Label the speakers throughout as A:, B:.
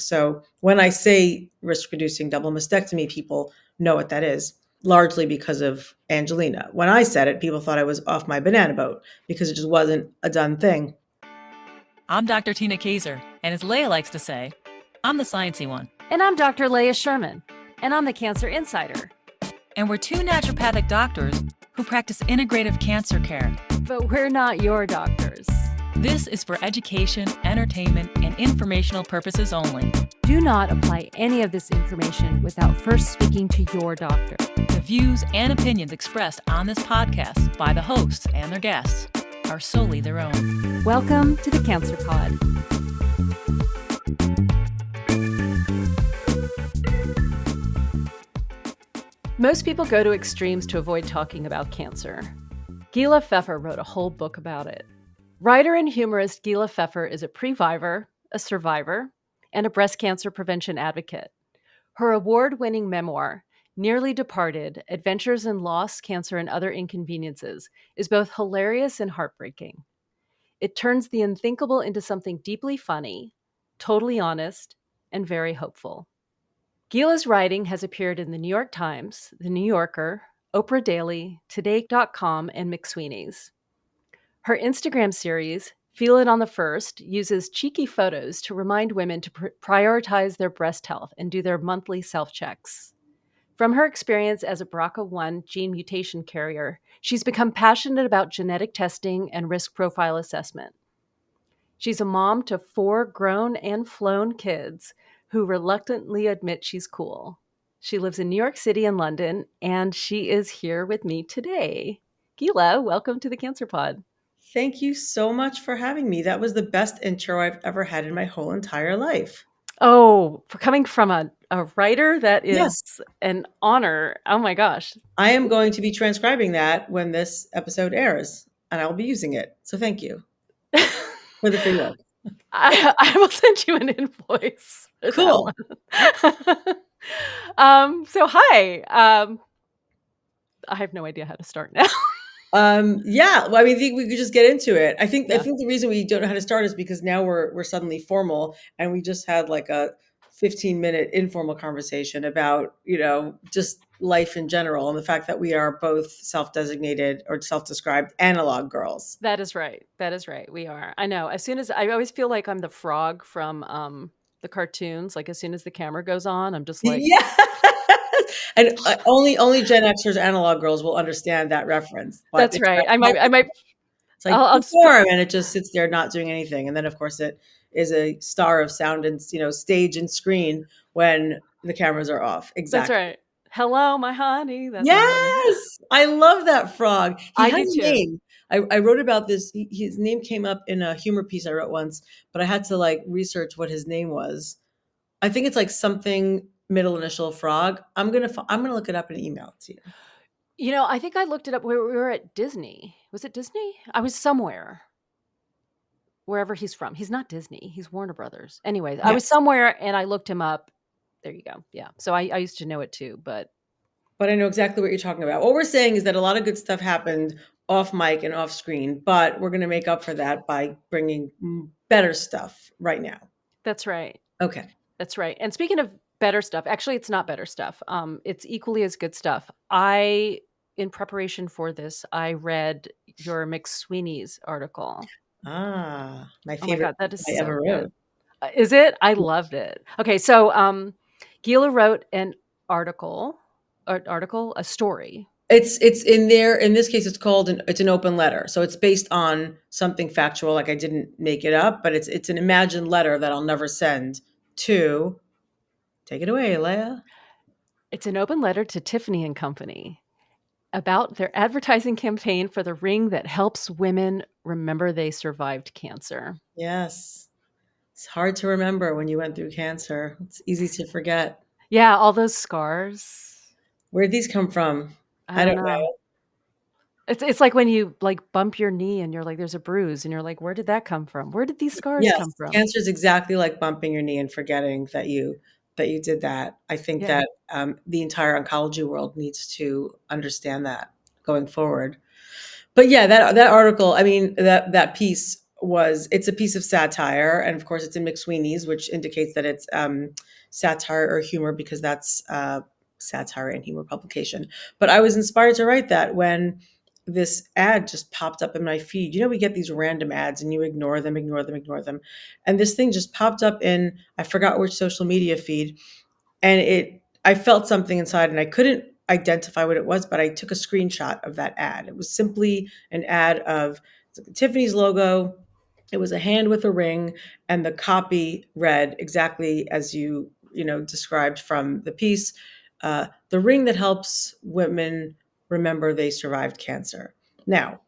A: So when I say risk-reducing double mastectomy, people know what that is, largely because of Angelina. When I said it, people thought I was off my banana boat because it just wasn't a done thing.
B: I'm Dr. Tina Kaiser, and as Leah likes to say, I'm the sciencey one.
C: And I'm Dr. Leah Sherman, and I'm the Cancer Insider.
B: And we're two naturopathic doctors who practice integrative cancer care.
C: But we're not your doctors.
B: This is for education, entertainment, and informational purposes only.
C: Do not apply any of this information without first speaking to your doctor.
B: The views and opinions expressed on this podcast by the hosts and their guests are solely their own.
C: Welcome to the Cancer Pod. Most people go to extremes to avoid talking about cancer. Gila Pfeffer wrote a whole book about it. Writer and humorist Gila Pfeffer is a previvor, a survivor, and a breast cancer prevention advocate. Her award-winning memoir, Nearly Departed: Adventures in Loss, Cancer, and Other Inconveniences, is both hilarious and heartbreaking. It turns the unthinkable into something deeply funny, totally honest, and very hopeful. Gila's writing has appeared in the New York Times, The New Yorker, Oprah Daily, Today.com, and McSweeney's. Her Instagram series, Feel It on the First, uses cheeky photos to remind women to prioritize their breast health and do their monthly self-checks. From her experience as a BRCA1 gene mutation carrier, she's become passionate about genetic testing and risk profile assessment. She's a mom to 4 grown and flown kids who reluctantly admit she's cool. She lives in New York City and London, and she is here with me today. Gila, welcome to the Cancer Pod.
A: Thank you so much for having me. That was the best intro I've ever had in my whole entire life.
C: Oh, for coming from a writer, that is
A: Yes.
C: an honor. Oh my gosh.
A: I am going to be transcribing that when this episode airs, and I'll be using it. So thank you for the free work.
C: I will send you an invoice.
A: Cool.
C: So hi. I have no idea how to start now.
A: Yeah. Well, I mean, I think we could just get into it. I think the reason we don't know how to start is because now we're suddenly formal, and we just had like a 15-minute informal conversation about, just life in general, and the fact that we are both self-designated or self-described analog girls.
C: That is right. We are. I know. As soon as I always feel like I'm the frog from the cartoons, like as soon as the camera goes on, I'm just like,
A: yeah. And only Gen Xers, analog girls will understand that reference. But
C: that's right. I might.
A: It's like I'll perform, and it just sits there not doing anything. And then, of course, it is a star of sound and stage and screen when the cameras are off. Exactly.
C: That's right. Hello, my honey. That's
A: yes, I love that frog. He
C: I
A: has
C: do
A: a name. I wrote about this. His name came up in a humor piece I wrote once, but I had to research what his name was. I think it's like something middle initial frog. I'm gonna look it up and email it to you.
C: I think I looked it up. We were at Disney. Was it Disney? I was somewhere. Wherever he's from. He's not Disney. He's Warner Brothers. Anyways, yes. I was somewhere and I looked him up. There you go. Yeah. So I used to know it too, but
A: I know exactly what you're talking about. What we're saying is that a lot of good stuff happened off mic and off screen, but we're going to make up for that by bringing better stuff right now.
C: That's right.
A: Okay.
C: That's right. And speaking of better stuff, actually, it's not better stuff. It's equally as good stuff. In preparation for this, I read your McSweeney's article.
A: My favorite.
C: Oh my God, that is
A: I
C: so
A: ever
C: good. Is it? I loved it. Okay, so Gila wrote an article, a story.
A: It's in there. In this case, it's an open letter. So it's based on something factual. Like I didn't make it up, but it's an imagined letter that I'll never send to. Take it away, Leah.
C: It's an open letter to Tiffany and Company about their advertising campaign for the ring that helps women remember they survived cancer.
A: Yes. It's hard to remember when you went through cancer. It's easy to forget.
C: Yeah, all those scars.
A: Where'd these come from?
C: I don't know. It's like when you bump your knee and you're like, there's a bruise, and you're like, where did that come from? Where did these scars come from?
A: Cancer is exactly like bumping your knee and forgetting that you did that. I think that the entire oncology world needs to understand that going forward. But yeah, that article, I mean, that piece it's a piece of satire, and of course it's in McSweeney's, which indicates that it's satire or humor, because that's satire and humor publication. But I was inspired to write that when this ad just popped up in my feed. We get these random ads and you ignore them, ignore them, ignore them. And this thing just popped up in, I forgot which social media feed, and I felt something inside and I couldn't identify what it was, but I took a screenshot of that ad. It was simply an ad of Tiffany's logo. It was a hand with a ring, and the copy read exactly as described from the piece. The ring that helps women remember they survived cancer. Now,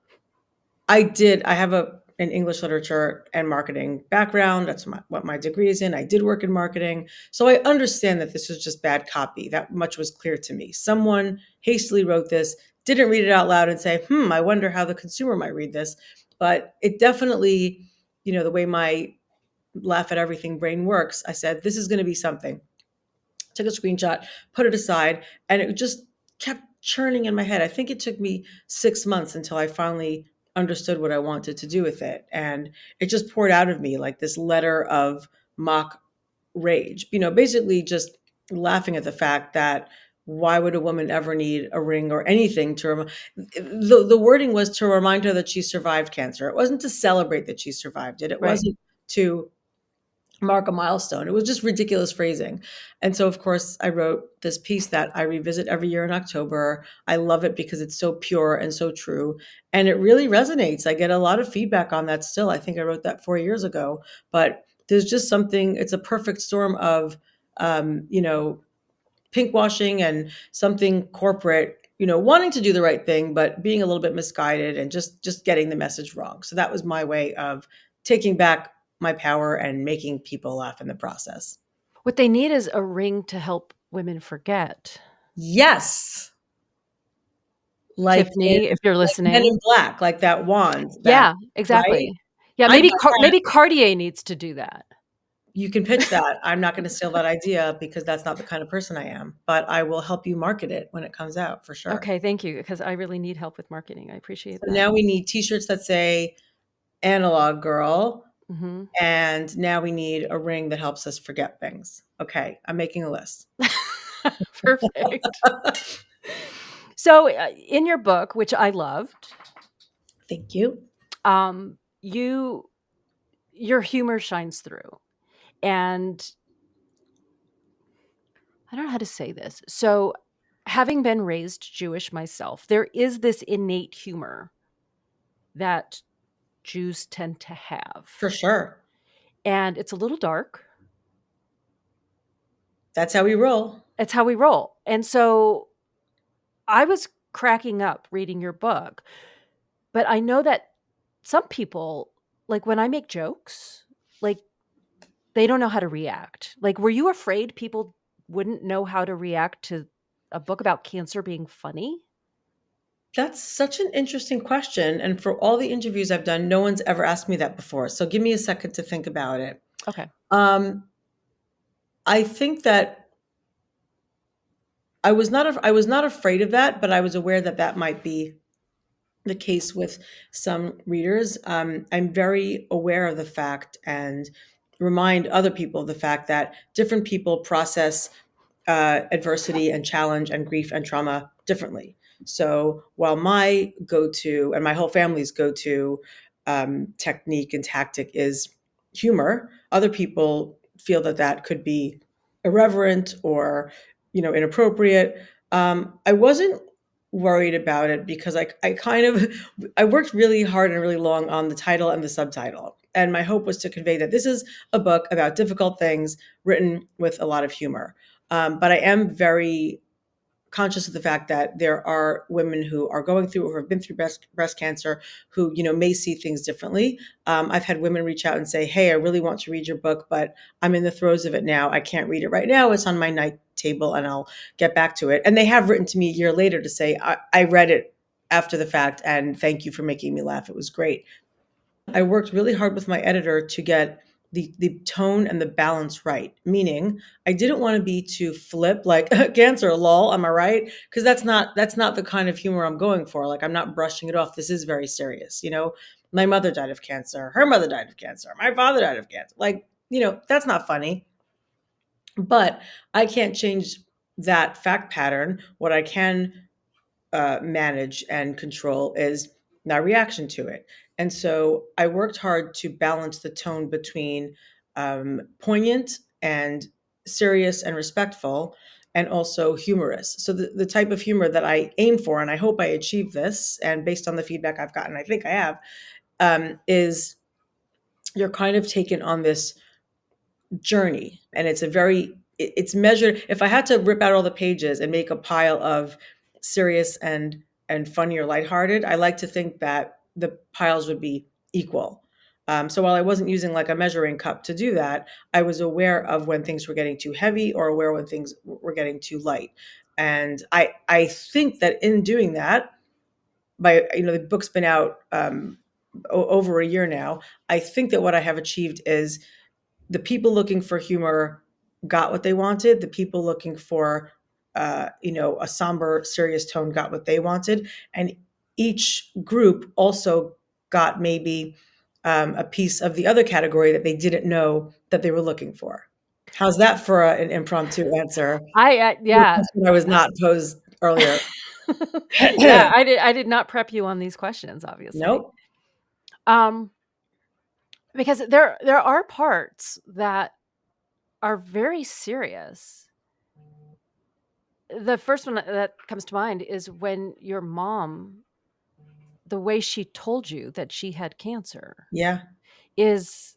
A: I have an English literature and marketing background. That's what my degree is in. I did work in marketing. So I understand that this was just bad copy. That much was clear to me. Someone hastily wrote this, didn't read it out loud and say, I wonder how the consumer might read this. But it definitely, the way my laugh at everything brain works, I said, this is going to be something. Took a screenshot, put it aside, and it just kept churning in my head. I think it took me 6 months until I finally understood what I wanted to do with it. And it just poured out of me like this letter of mock rage, basically just laughing at the fact that why would a woman ever need a ring or anything the wording was to remind her that she survived cancer. It wasn't to celebrate that she survived it. It
C: Right.
A: wasn't to mark a milestone. It was just ridiculous phrasing. And so, of course, I wrote this piece that I revisit every year in October. I love it because it's so pure and so true. And it really resonates. I get a lot of feedback on that still. I think I wrote that 4 years ago. But there's just something, it's a perfect storm of, pinkwashing and something corporate, wanting to do the right thing, but being a little bit misguided and just getting the message wrong. So that was my way of taking back my power and making people laugh in the process.
C: What they need is a ring to help women forget.
A: Yes. Like
C: Tiffany, if you're
A: Men
C: listening.
A: in Black, like that wand, that
C: Yeah,
A: right?
C: exactly. Yeah,
A: I'd buy that.
C: maybe Cartier needs to do that.
A: You can pitch that. I'm not gonna steal that idea because that's not the kind of person I am, but I will help you market it when it comes out for sure.
C: Okay, thank you, because I really need help with marketing. I appreciate
A: So
C: that.
A: now we need T-shirts that say "Analog Girl,"
C: Mhm.
A: and now we need a ring that helps us forget things. Okay, I'm making a list.
C: Perfect. So, in your book, which I loved,
A: Thank you.
C: you your humor shines through, and I don't know how to say this. So, having been raised Jewish myself, there is this innate humor that Jews tend to have,
A: For sure.
C: and it's a little dark.
A: That's how we roll.
C: It's how we roll, and so I was cracking up reading your book, but I know that some people, like, when I make jokes, like, they don't know how to react. Like, were you afraid people wouldn't know how to react to a book about cancer being funny?
A: That's such an interesting question, and for all the interviews I've done, no one's ever asked me that before, so give me a second to think about it.
C: Okay.
A: Um, I think that I was not afraid of that, but I was aware that that might be the case with some readers. I'm very aware of the fact and remind other people of the fact that different people process adversity and challenge and grief and trauma differently. So while my go-to and my whole family's go-to technique and tactic is humor, other people feel that that could be irreverent or inappropriate. I wasn't worried about it because I kind of I worked really hard and really long on the title and the subtitle. And my hope was to convey that this is a book about difficult things written with a lot of humor. But I am very conscious of the fact that there are women who are going through or have been through breast cancer who may see things differently. I've had women reach out and say, hey, I really want to read your book, but I'm in the throes of it now. I can't read it right now. It's on my night table and I'll get back to it. And they have written to me a year later to say, I read it after the fact and thank you for making me laugh. It was great. I worked really hard with my editor to get the tone and the balance right. Meaning, I didn't want to be too flip, like cancer, lol. Am I right? Because that's not the kind of humor I'm going for. Like I'm not brushing it off. This is very serious. my mother died of cancer, her mother died of cancer, my father died of cancer. Like, that's not funny. But I can't change that fact pattern. What I can manage and control is my reaction to it. And so I worked hard to balance the tone between poignant and serious and respectful, and also humorous. So the type of humor that I aim for, and I hope I achieve this, and based on the feedback I've gotten, I think I have, is you're kind of taken on this journey, and it's measured. If I had to rip out all the pages and make a pile of serious and funny or lighthearted, I like to think that the piles would be equal. So while I wasn't using like a measuring cup to do that, I was aware of when things were getting too heavy or aware when things were getting too light. And I think that in doing that, the book's been out over a year now. I think that what I have achieved is the people looking for humor got what they wanted. The people looking for, a somber, serious tone got what they wanted. And each group also got maybe a piece of the other category that they didn't know that they were looking for. How's that for an impromptu answer? The
C: Yeah.
A: question I was not posed earlier.
C: Yeah, I did not prep you on these questions, obviously.
A: Nope.
C: Um, because there are parts that are very serious. The first one that comes to mind is when your mom, the way she told you that she had cancer
A: Yeah.
C: is,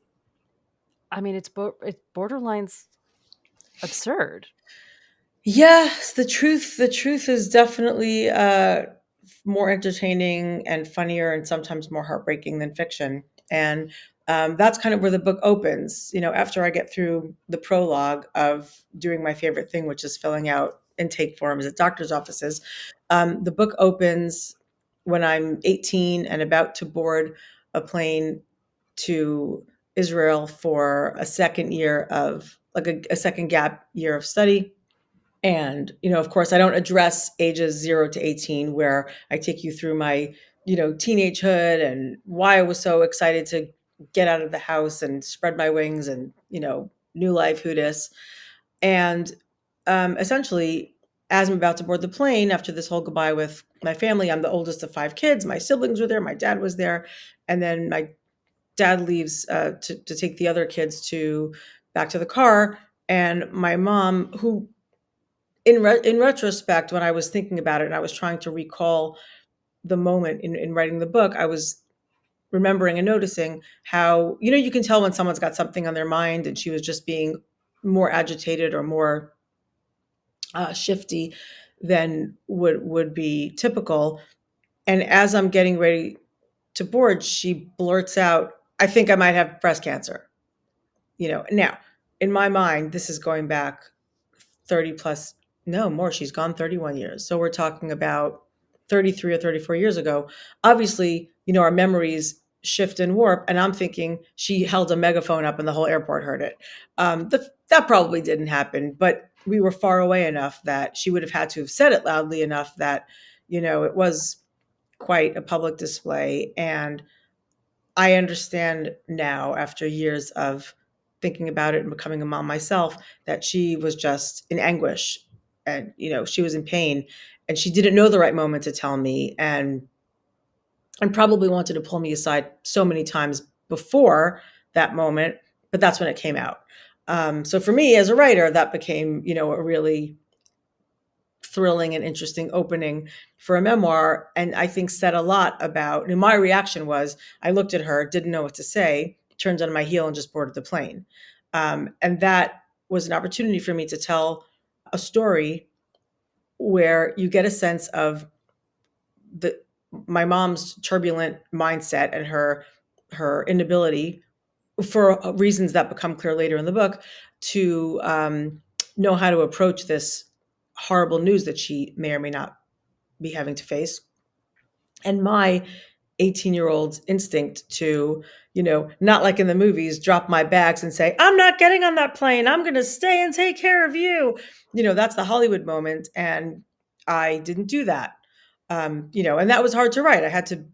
C: I mean, it's borderline's absurd.
A: Yes, the truth is definitely more entertaining and funnier and sometimes more heartbreaking than fiction. And that's kind of where the book opens. After I get through the prologue of doing my favorite thing, which is filling out intake forms at doctor's offices, the book opens when I'm 18 and about to board a plane to Israel for a second year of like a second gap year of study. And, of course, I don't address ages 0 to 18, where I take you through my, teenagehood and why I was so excited to get out of the house and spread my wings and, new life, who dis. And essentially, as I'm about to board the plane after this whole goodbye with my family, I'm the oldest of 5 kids. My siblings were there. My dad was there. And then my dad leaves to take the other kids back to the car. And my mom, who in retrospect, when I was thinking about it and I was trying to recall the moment in writing the book, I was remembering and noticing how, you can tell when someone's got something on their mind, and she was just being more agitated or more shifty than would be typical. And as I'm getting ready to board, she blurts out, "I think I might have breast cancer." Now, in my mind, this is going back 30 plus, no more. She's gone 31 years. So we're talking about 33 or 34 years ago. Obviously, our memories shift and warp. And I'm thinking she held a megaphone up and the whole airport heard it. That probably didn't happen, but we were far away enough that she would have had to have said it loudly enough that, it was quite a public display. And I understand now, after years of thinking about it and becoming a mom myself, that she was just in anguish and, she was in pain, and she didn't know the right moment to tell me, and probably wanted to pull me aside so many times before that moment, but that's when it came out. So for me as a writer, that became, a really thrilling and interesting opening for a memoir, and I think said a lot about, and my reaction was, I looked at her, didn't know what to say, turned on my heel and just boarded the plane. And that was an opportunity for me to tell a story where you get a sense of the my mom's turbulent mindset and her inability, for reasons that become clear later in the book, to know how to approach this horrible news that she may or may not be having to face. And my 18-year-old's instinct to, not like in the movies, drop my bags and say, "I'm not getting on that plane. I'm going to stay and take care of you." That's the Hollywood moment. And I didn't do that. And that was hard to write. I had to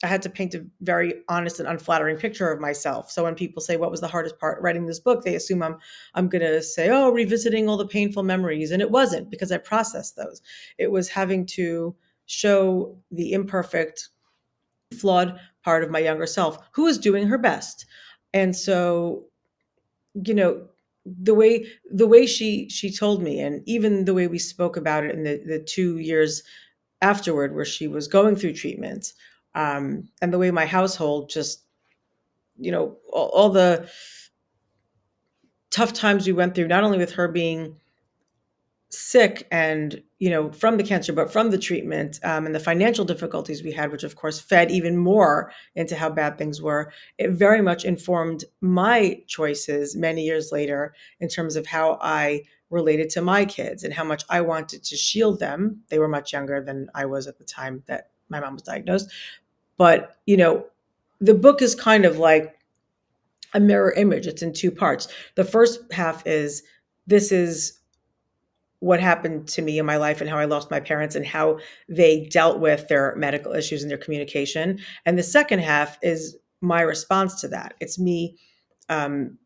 A: I had to paint a very honest and unflattering picture of myself. So when people say, what was the hardest part writing this book, they assume I'm going to say, oh, revisiting all the painful memories. And it wasn't, because I processed those. It was having to show the imperfect, flawed part of my younger self who was doing her best. And so, you know, the way she told me, and even the way we spoke about it in the 2 years afterward where she was going through treatment, and the way my household just, all the tough times we went through, not only with her being sick and, from the cancer, but from the treatment, and the financial difficulties we had, which of course fed even more into how bad things were. It very much informed my choices many years later in terms of how I related to my kids and how much I wanted to shield them. They were much younger than I was at the time that my mom was diagnosed. But, the book is kind of like a mirror image. It's in two parts. The first half is, this is what happened to me in my life and how I lost my parents and how they dealt with their medical issues and their communication. And the second half is my response to that. It's me, um,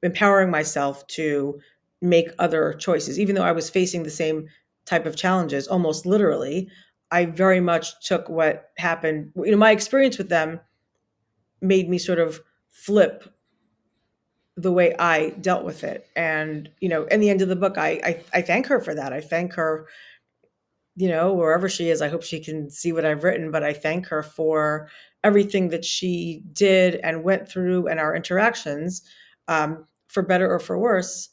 A: empowering myself to make other choices. Even though I was facing the same type of challenges, almost literally, I very much took what happened. My experience with them made me sort of flip the way I dealt with it. And, in the end of the book, I thank her for that. I thank her, wherever she is. I hope she can see what I've written, but I thank her for everything that she did and went through, and our interactions, for better or for worse,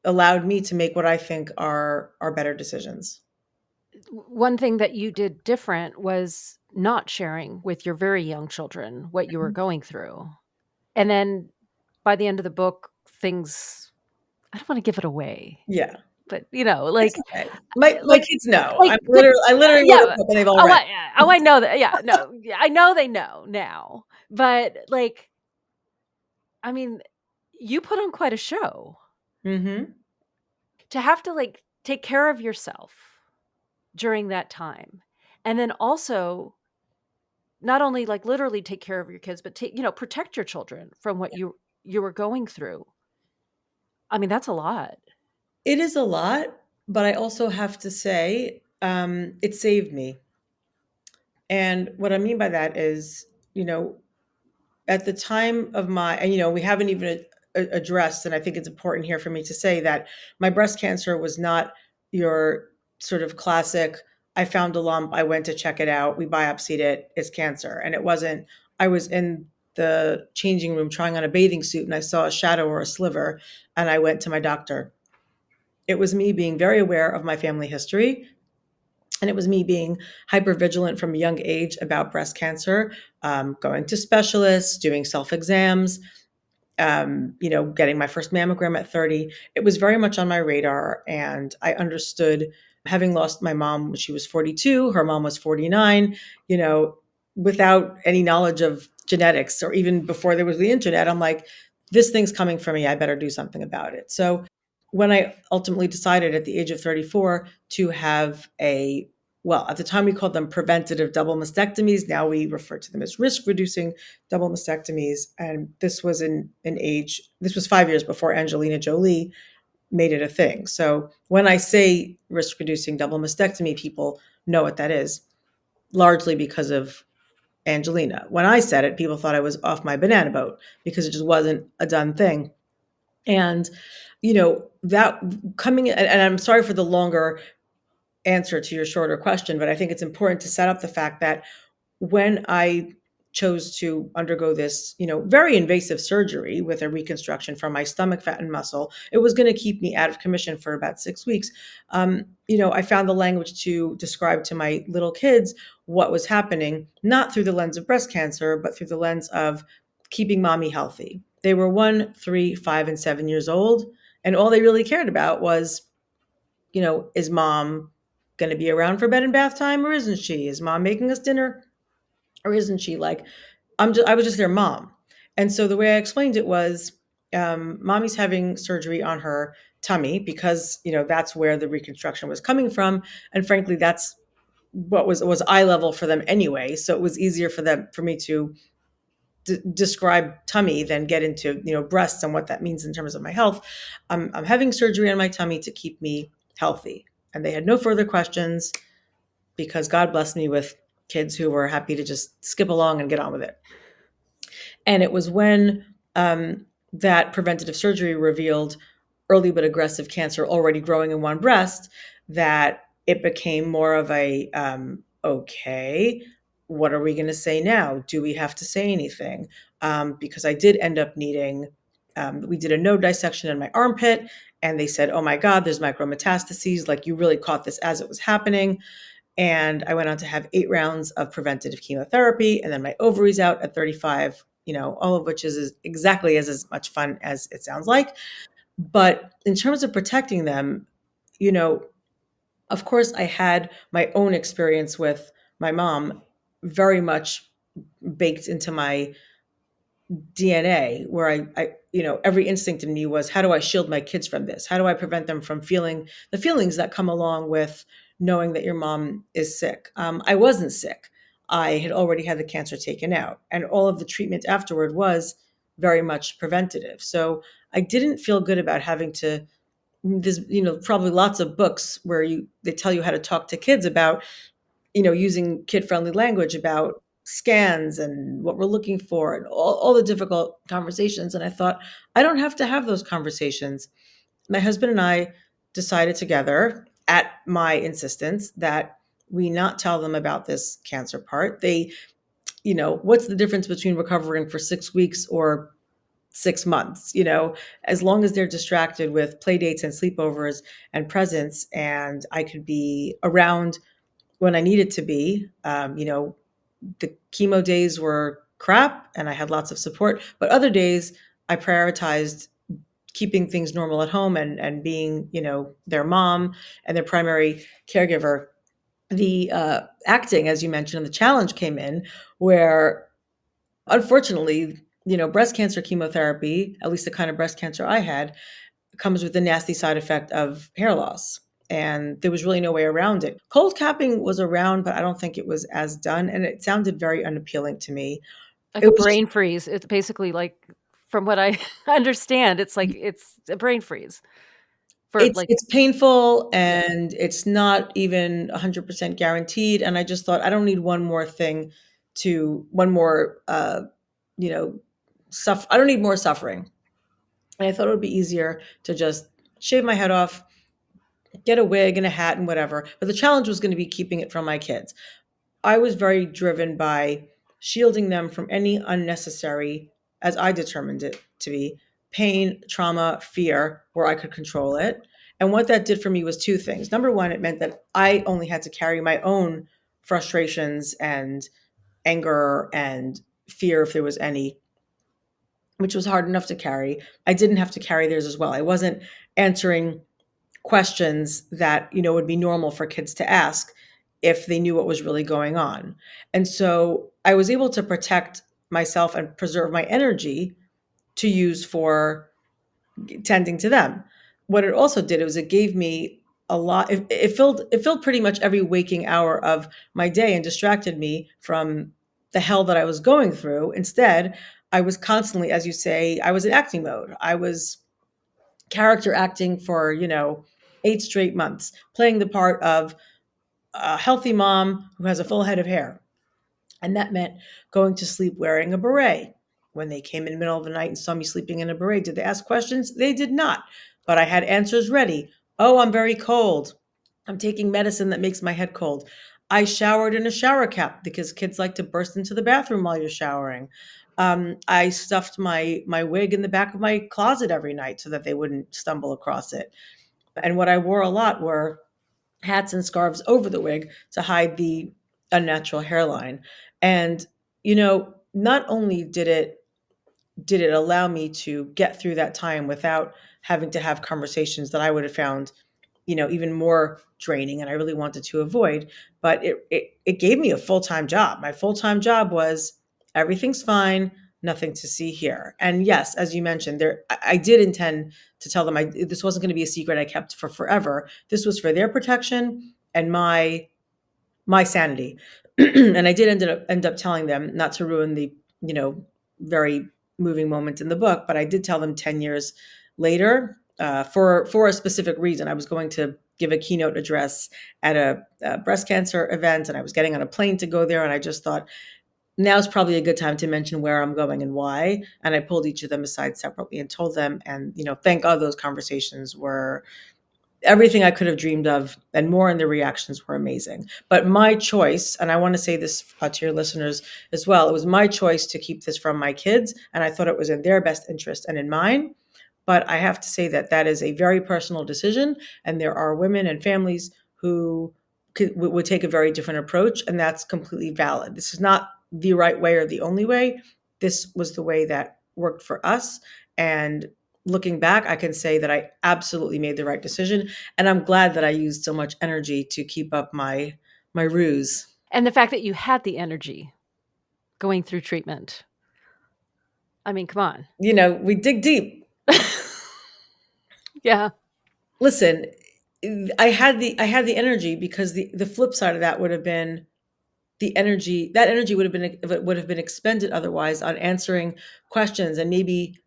A: allowed me to make what I think are better decisions.
C: One thing that you did different was not sharing with your very young children what you were going through. And then by the end of the book, things I don't wanna give it away,
A: Yeah,
C: but,
A: it's okay. My
C: like
A: kids know.
C: like
A: I literally wrote a
C: yeah.
A: book and they've all
C: Oh,
A: read
C: I know that yeah, no, yeah, I know they know now, but, I mean, you put on quite a show
A: it. Mhm.
C: to have to, take care of yourself during that time, and then also not only, literally take care of your kids, but protect your children from what you were going through. I mean, that's a lot.
A: It is a lot, but I also have to say, it saved me. And what I mean by that is, you know, at the time of my, and we haven't even addressed, and I think it's important here for me to say that my breast cancer was not your sort of classic, I found a lump, I went to check it out, we biopsied it, it's cancer. And it wasn't, I was in the changing room trying on a bathing suit and I saw a shadow or a sliver and I went to my doctor. It was me being very aware of my family history, and it was me being hyper vigilant from a young age about breast cancer, going to specialists, doing self exams, getting my first mammogram at 30. It was very much on my radar. And I understood, having lost my mom when she was 42, her mom was 49, you know, without any knowledge of genetics or even before there was the internet, I'm like, this thing's coming for me. I better do something about it. So when I ultimately decided at the age of 34 to have well, at the time we called them preventative double mastectomies. Now we refer to them as risk reducing double mastectomies. And this was this was 5 years before Angelina Jolie made it a thing. So when I say risk reducing double mastectomy, people know what that is, largely because of Angelina. When I said it, people thought I was off my banana boat because it just wasn't a done thing. And, that coming, and I'm sorry for the longer answer to your shorter question, but I think it's important to set up the fact that when I chose to undergo this, very invasive surgery with a reconstruction from my stomach, fat, and muscle, it was going to keep me out of commission for about 6 weeks. I found the language to describe to my little kids what was happening, not through the lens of breast cancer, but through the lens of keeping mommy healthy. They were 1, 3, 5, and 7 years old. And all they really cared about was, is mom going to be around for bed and bath time or isn't she? Is mom making us dinner or isn't she? Like, I was just their mom. And so the way I explained it was, mommy's having surgery on her tummy because, that's where the reconstruction was coming from. And frankly, that's what was eye level for them anyway. So it was easier for me to describe tummy than get into, breasts and what that means in terms of my health. I'm having surgery on my tummy to keep me healthy. And they had no further questions because God blessed me with kids who were happy to just skip along and get on with it. And it was when that preventative surgery revealed early but aggressive cancer already growing in one breast that it became more of a, okay, what are we going to say now? Do we have to say anything? Because I did end up needing, we did a node dissection in my armpit, and they said, oh my God, there's micrometastases. Like, you really caught this as it was happening. And I went on to have 8 rounds of preventative chemotherapy, and then my ovaries out at 35, all of which is exactly as much fun as it sounds like. But in terms of protecting them, you know, of course, I had my own experience with my mom very much baked into my DNA, where every instinct in me was, how do I shield my kids from this? How do I prevent them from feeling the feelings that come along with knowing that your mom is sick? I wasn't sick. I had already had the cancer taken out, and all of the treatment afterward was very much preventative. So I didn't feel good about having to. There's, probably lots of books where they tell you how to talk to kids about, using kid-friendly language about scans and what we're looking for and all the difficult conversations. And I thought, I don't have to have those conversations. My husband and I decided together, at my insistence, that we not tell them about this cancer part. What's the difference between recovering for 6 weeks or 6 months? As long as they're distracted with play dates and sleepovers and presents, and I could be around when I needed to be. The chemo days were crap and I had lots of support, but other days I prioritized keeping things normal at home and being, their mom and their primary caregiver. The acting, as you mentioned, the challenge came in where, unfortunately, breast cancer chemotherapy, at least the kind of breast cancer I had, comes with the nasty side effect of hair loss. And there was really no way around it. Cold capping was around, but I don't think it was as done. And it sounded very unappealing to me.
C: Like
A: It
C: a
A: was just,
C: brain freeze. It's basically like, from what I understand, it's like it's a brain freeze for, like,
A: it's painful
C: yeah.
A: and it's not even 100% guaranteed. And I just thought, I don't need one more, you know, I don't need more suffering. And I thought it would be easier to just shave my head off, get a wig and a hat and whatever. But the challenge was going to be keeping it from my kids. I was very driven by shielding them from any unnecessary, as I determined it to be, pain, trauma, fear, where I could control it. And what that did for me was 2 things. Number one, it meant that I only had to carry my own frustrations and anger and fear, if there was any, which was hard enough to carry. I didn't have to carry theirs as well. I wasn't answering questions that, would be normal for kids to ask if they knew what was really going on. And so I was able to protect myself and preserve my energy to use for tending to them. What it also did was it gave me a lot. It filled pretty much every waking hour of my day and distracted me from the hell that I was going through. Instead, I was constantly, as you say, I was in acting mode. I was character acting for, 8 straight months, playing the part of a healthy mom who has a full head of hair. And that meant going to sleep wearing a beret. When they came in the middle of the night and saw me sleeping in a beret, did they ask questions? They did not. But I had answers ready. Oh, I'm very cold. I'm taking medicine that makes my head cold. I showered in a shower cap because kids like to burst into the bathroom while you're showering. I stuffed my wig in the back of my closet every night so that they wouldn't stumble across it. And what I wore a lot were hats and scarves over the wig to hide the unnatural hairline. And, not only did it allow me to get through that time without having to have conversations that I would have found, even more draining and I really wanted to avoid, but it gave me a full-time job. My full-time job was everything's fine, nothing to see here. And yes, as you mentioned, I did intend to tell them this wasn't going to be a secret I kept for forever. This was for their protection and my my sanity. And I did end up telling them, not to ruin the, you know, very moving moment in the book, but I did tell them 10 years later, for a specific reason. I was going to give a keynote address at a breast cancer event, and I was getting on a plane to go there. And I just thought, now's probably a good time to mention where I'm going and why. And I pulled each of them aside separately and told them. And, you know, thank God those conversations were everything I could have dreamed of and more, and the reactions were amazing. But my choice, and I want to say this to your listeners as well, it was my choice to keep this from my kids, and I thought it was in their best interest and in mine. But I have to say that that is a very personal decision, and there are women and families who would take a very different approach, and that's completely valid. This is not the right way or the only way. This was the way that worked for us, and looking back, I can say that I absolutely made the right decision, and I'm glad that I used so much energy to keep up my ruse.
C: And the fact that you had the energy going through treatment. I mean, come on.
A: You know, we dig deep.
C: Yeah.
A: Listen, I had the energy, because the flip side of that would have been the energy that energy would have been expended otherwise on answering questions, and maybe,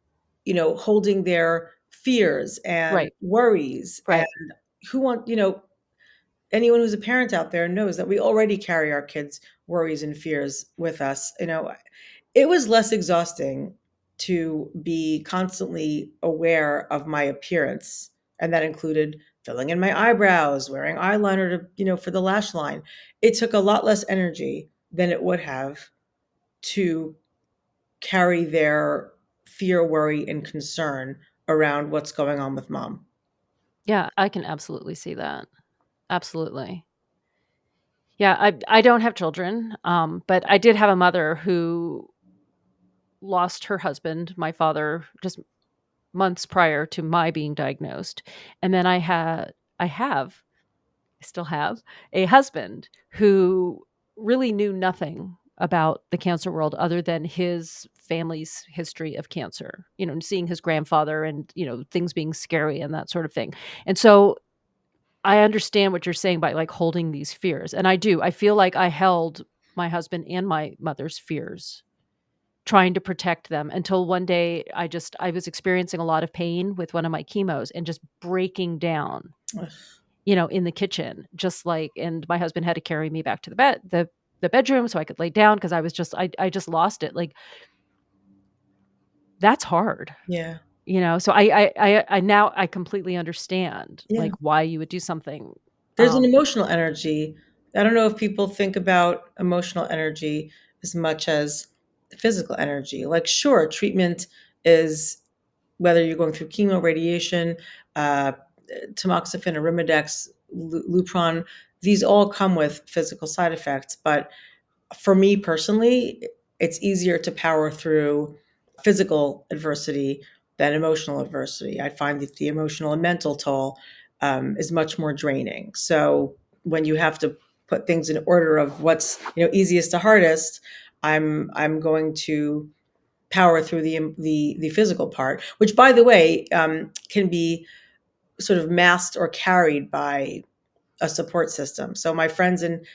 A: you know, holding their fears and
C: Right.
A: worries. And
C: Right.
A: anyone who's a parent out there knows that we already carry our kids' worries and fears with us. You know, it was less exhausting to be constantly aware of my appearance, and that included filling in my eyebrows, wearing eyeliner to, for the lash line. It took a lot less energy than it would have to carry their fear, worry, and concern around what's going on with mom.
C: Yeah, I can absolutely see that. Absolutely. Yeah, I don't have children, but I did have a mother who lost her husband, my father, just months prior to my being diagnosed. And then I still have a husband who really knew nothing about the cancer world other than his family's history of cancer, seeing his grandfather and, things being scary and that sort of thing. And so I understand what you're saying by like holding these fears. And I do. I feel like I held my husband and my mother's fears, trying to protect them until one day I was experiencing a lot of pain with one of my chemos and just breaking down,
A: Ugh,
C: in the kitchen, just like, and my husband had to carry me back to the bedroom so I could lay down because I just lost it. Like, that's hard.
A: yeah,
C: So I now I completely understand
A: yeah.
C: like why you would do something.
A: There's an emotional energy. I don't know if people think about emotional energy as much as physical energy. Like, sure, treatment is, whether you're going through chemo, radiation, uh, tamoxifen, Arimidex, Lupron, these all come with physical side effects. But for me personally, it's easier to power through physical adversity than emotional adversity. I find that the emotional and mental toll is much more draining. So when you have to put things in order of what's, easiest to hardest, I'm going to power through the physical part, which, by the way, can be sort of masked or carried by a support system. So my friends and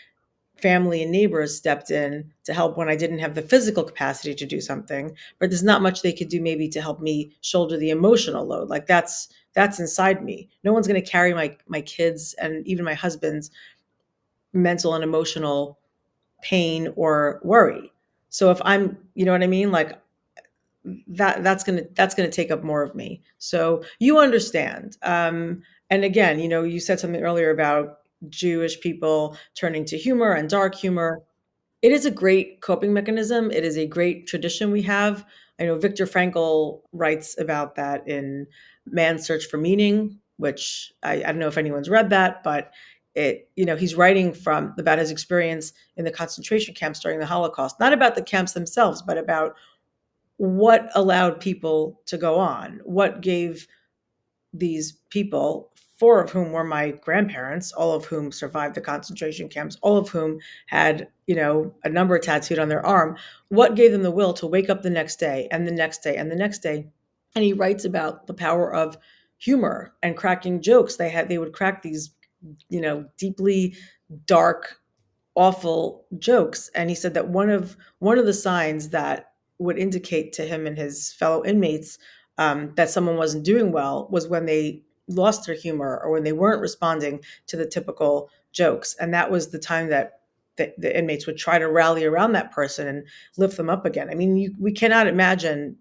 A: family and neighbors stepped in to help when I didn't have the physical capacity to do something, but there's not much they could do maybe to help me shoulder the emotional load. Like, that's inside me. No one's going to carry my kids and even my husband's mental and emotional pain or worry. So if I'm, you know what I mean? Like, that's gonna take up more of me. So you understand. And again, you said something earlier about Jewish people turning to humor and dark humor. It is a great coping mechanism. It is a great tradition we have. I know Viktor Frankl writes about that in Man's Search for Meaning, which I don't know if anyone's read that, but he's writing about his experience in the concentration camps during the Holocaust, not about the camps themselves, but about what allowed people to go on, what gave these people, four of whom were my grandparents, all of whom survived the concentration camps, all of whom had, a number tattooed on their arm, what gave them the will to wake up the next day and the next day and the next day. And he writes about the power of humor and cracking jokes. They would crack these, deeply dark awful jokes. And he said that one of the signs that would indicate to him and his fellow inmates that someone wasn't doing well was when they lost their humor or when they weren't responding to the typical jokes. And that was the time that the inmates would try to rally around that person and lift them up again. I mean, we cannot imagine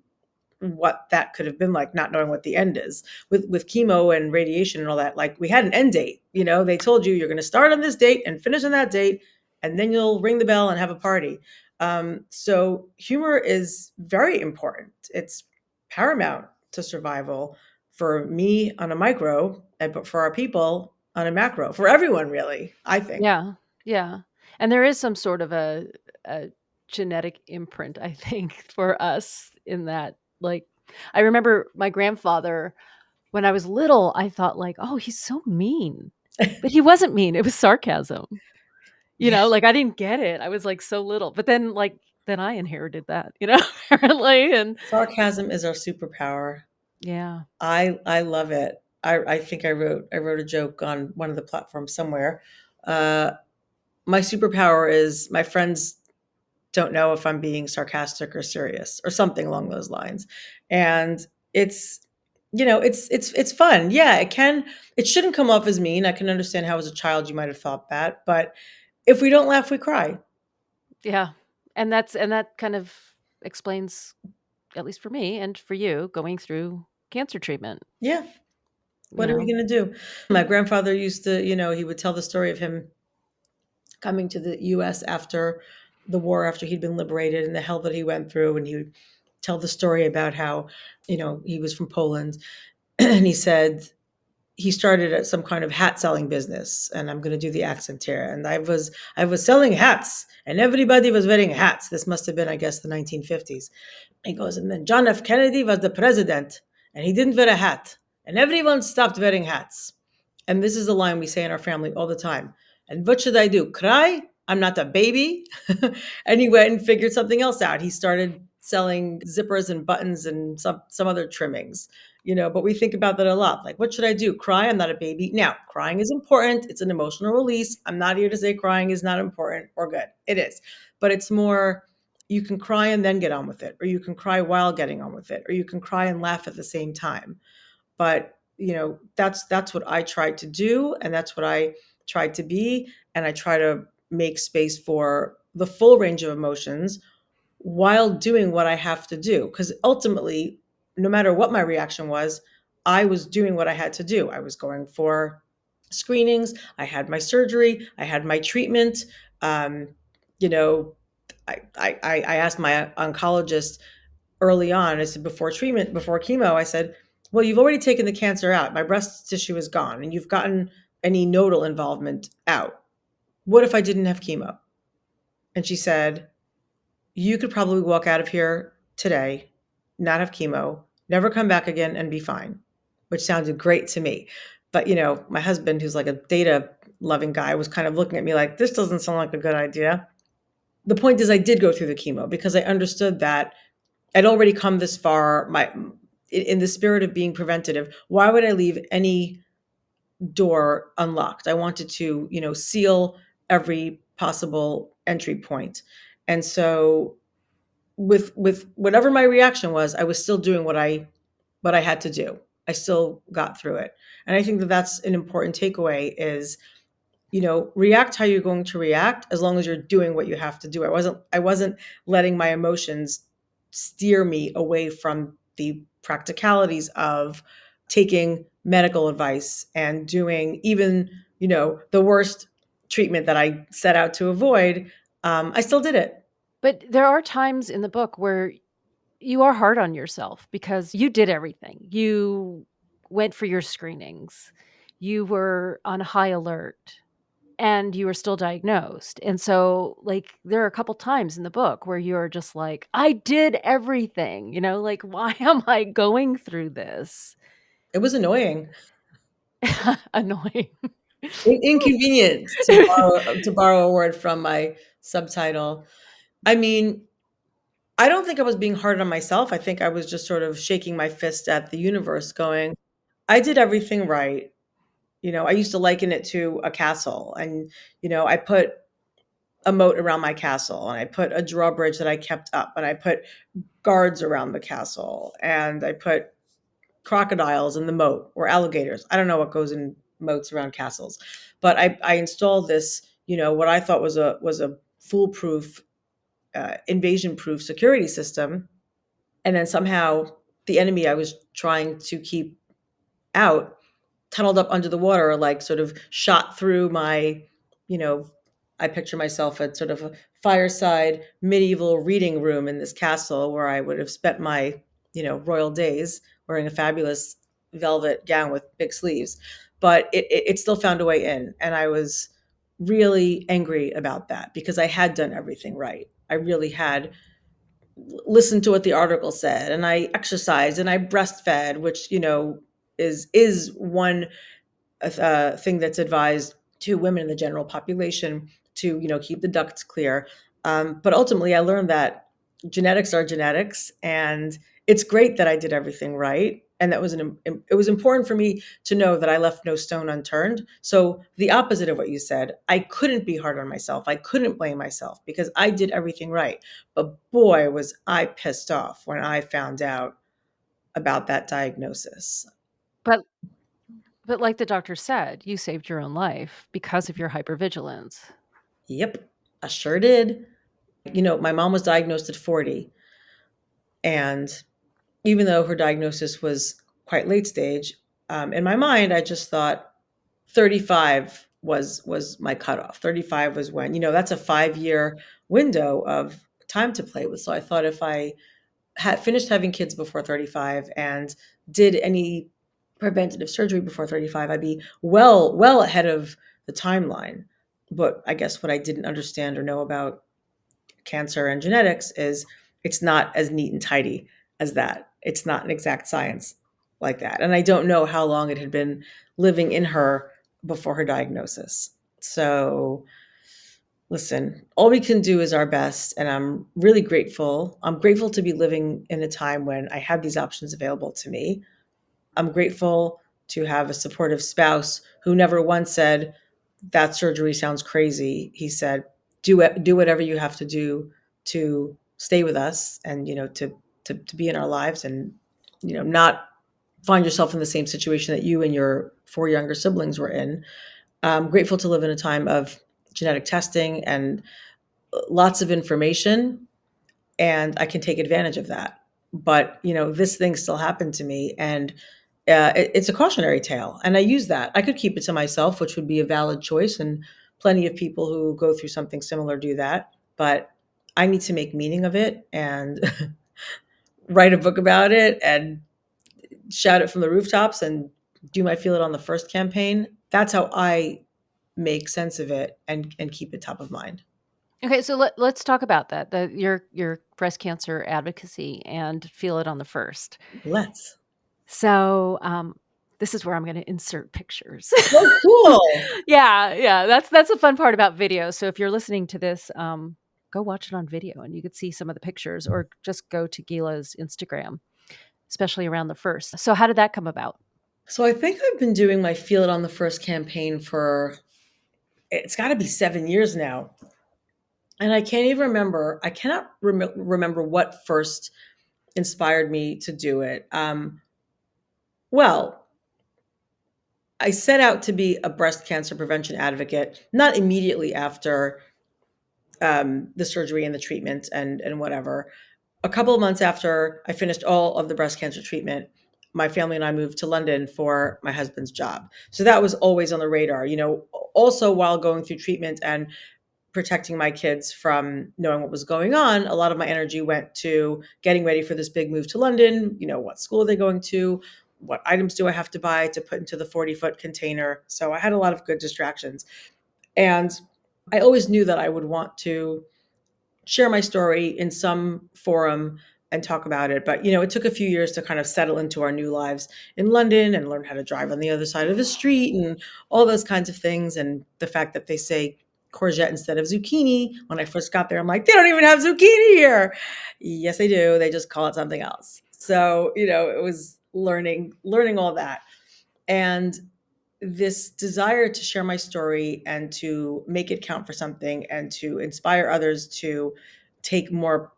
A: what that could have been like, not knowing what the end is with chemo and radiation and all that. Like, we had an end date. They told you you're going to start on this date and finish on that date, and then you'll ring the bell and have a party. So humor is very important. It's paramount to survival for me on a micro, but for our people on a macro, for everyone, really, I think.
C: Yeah, yeah, and there is some sort of a genetic imprint, I think, for us in that, like, I remember my grandfather, when I was little, I thought like, "Oh, he's so mean." But he wasn't mean, it was sarcasm,
A: Yeah,
C: like, I didn't get it, I was, like, so little, but then, like, then I inherited that, apparently, and
A: sarcasm is our superpower.
C: yeah,
A: I love it. I think I wrote a joke on one of the platforms somewhere. Uh, my superpower is my friends don't know if I'm being sarcastic or serious or something along those lines. And it's fun. Yeah, it shouldn't come off as mean. I can understand how as a child you might have thought that, but if we don't laugh, we cry.
C: yeah, and that kind of explains, at least for me and for you, going through cancer treatment,
A: Yeah.
C: you
A: What are we
C: know?
A: going to do? My grandfather used to, he would tell the story of him coming to the US after the war, after he'd been liberated and the hell that he went through. And he would tell the story about how, he was from Poland. And he said he started at some kind of hat selling business. And I'm going to do the accent here. And I was selling hats and everybody was wearing hats. This must have been, I guess, the 1950s. He goes, and then John F. Kennedy was the president and he didn't wear a hat. And everyone stopped wearing hats. And this is a line we say in our family all the time. And what should I do? Cry? I'm not a baby. And he went and figured something else out. He started selling zippers and buttons and some other trimmings. But we think about that a lot. Like, what should I do? Cry? I'm not a baby. Now, crying is important. It's an emotional release. I'm not here to say crying is not important or good. It is. But it's more, you can cry and then get on with it, or you can cry while getting on with it, or you can cry and laugh at the same time. But that's what I tried to do, and that's what I tried to be, and I try to make space for the full range of emotions while doing what I have to do, because ultimately, no matter what my reaction was, I was doing what I had to do. I was going for screenings, I had my surgery, I had my treatment. um, you know I asked my oncologist early on. I said, before treatment, before chemo, I said, well, you've already taken the cancer out. My breast tissue is gone and you've gotten any nodal involvement out. What if I didn't have chemo? And she said, you could probably walk out of here today, not have chemo, never come back again and be fine, which sounded great to me. But, my husband, who's like a data loving guy, was kind of looking at me like, this doesn't sound like a good idea. The point is, I did go through the chemo because I understood that I'd already come this far. In the spirit of being preventative, why would I leave any door unlocked? I wanted to, seal every possible entry point. And so with whatever my reaction was, I was still doing what I had to do. I still got through it. And I think that that's an important takeaway is, react how you're going to react as long as you're doing what you have to do. I wasn't letting my emotions steer me away from the practicalities of taking medical advice and doing even, the worst treatment that I set out to avoid. I still did it.
C: But there are times in the book where you are hard on yourself because you did everything. You went for your screenings. You were on high alert and you were still diagnosed. And so, like, there are a couple times in the book where you're just like, I did everything, like, why am I going through this?
A: It was annoying,
C: Annoying.
A: inconvenient, to borrow a word from my subtitle. I mean, I don't think I was being hard on myself. I think I was just sort of shaking my fist at the universe, going, I did everything right. I used to liken it to a castle. And, I put a moat around my castle, and I put a drawbridge that I kept up, and I put guards around the castle, and I put crocodiles in the moat or alligators. I don't know what goes in moats around castles, but I installed this, what I thought was a foolproof, invasion-proof security system, and then somehow the enemy I was trying to keep out tunneled up under the water, like sort of shot through my, you know, I picture myself at sort of a fireside medieval reading room in this castle where I would have spent my, royal days wearing a fabulous velvet gown with big sleeves. But it still found a way in. And I was really angry about that because I had done everything right. I really had listened to what the article said, and I exercised and I breastfed, which, is one thing that's advised to women in the general population to keep the ducts clear. But ultimately, I learned that genetics are genetics, and it's great that I did everything right. And it was important for me to know that I left no stone unturned. So the opposite of what you said, I couldn't be hard on myself. I couldn't blame myself because I did everything right. But boy, was I pissed off when I found out about that diagnosis.
C: But but like the doctor said, you saved your own life because of your hypervigilance.
A: Yep, I sure did. My mom was diagnosed at 40. And even though her diagnosis was quite late stage, in my mind, I just thought 35 was my cutoff. 35 was when, that's a 5-year window of time to play with. So I thought if I had finished having kids before 35 and did any preventative surgery before 35, I'd be well ahead of the timeline. But I guess what I didn't understand or know about cancer and genetics is it's not as neat and tidy as that. It's not an exact science like that. And I don't know how long it had been living in her before her diagnosis. So, listen, all we can do is our best. And I'm really grateful. I'm grateful to be living in a time when I have these options available to me. I'm grateful to have a supportive spouse who never once said, that surgery sounds crazy. He said, do it, do whatever you have to do to stay with us and, to be in our lives and, not find yourself in the same situation that you and your 4 younger siblings were in. I'm grateful to live in a time of genetic testing and lots of information, and I can take advantage of that. But, this thing still happened to me, and it's a cautionary tale. And I use that. I could keep it to myself, which would be a valid choice. And plenty of people who go through something similar do that. But I need to make meaning of it and write a book about it and shout it from the rooftops and do my Feel It on the First campaign. That's how I make sense of it and keep it top of mind.
C: Okay, so let's talk about that. Your breast cancer advocacy and Feel It on the First.
A: Let's.
C: So, this is where I'm gonna insert pictures.
A: Oh, cool.
C: Yeah, that's a fun part about video. So if you're listening to this, go watch it on video and you could see some of the pictures or just go to Gila's Instagram, especially around the first. So how did that come about?
A: So I think I've been doing my Feel It on the First campaign for, it's got to be 7 years now. And I can't even remember. I cannot remember what first inspired me to do it. Well, I set out to be a breast cancer prevention advocate, not immediately after the surgery and the treatment and whatever. A couple of months after I finished all of the breast cancer treatment, my family and I moved to London for my husband's job. So that was always on the radar, also while going through treatment and protecting my kids from knowing what was going on, a lot of my energy went to getting ready for this big move to London. What school are they going to? What items do I have to buy to put into the 40-foot container? So I had a lot of good distractions. And I always knew that I would want to share my story in some forum and talk about it. But, it took a few years to kind of settle into our new lives in London and learn how to drive on the other side of the street and all those kinds of things. And the fact that they say courgette instead of zucchini. When I first got there, I'm like, they don't even have zucchini here. Yes, they do. They just call it something else. So, it was learning all that. And this desire to share my story and to make it count for something and to inspire others to take more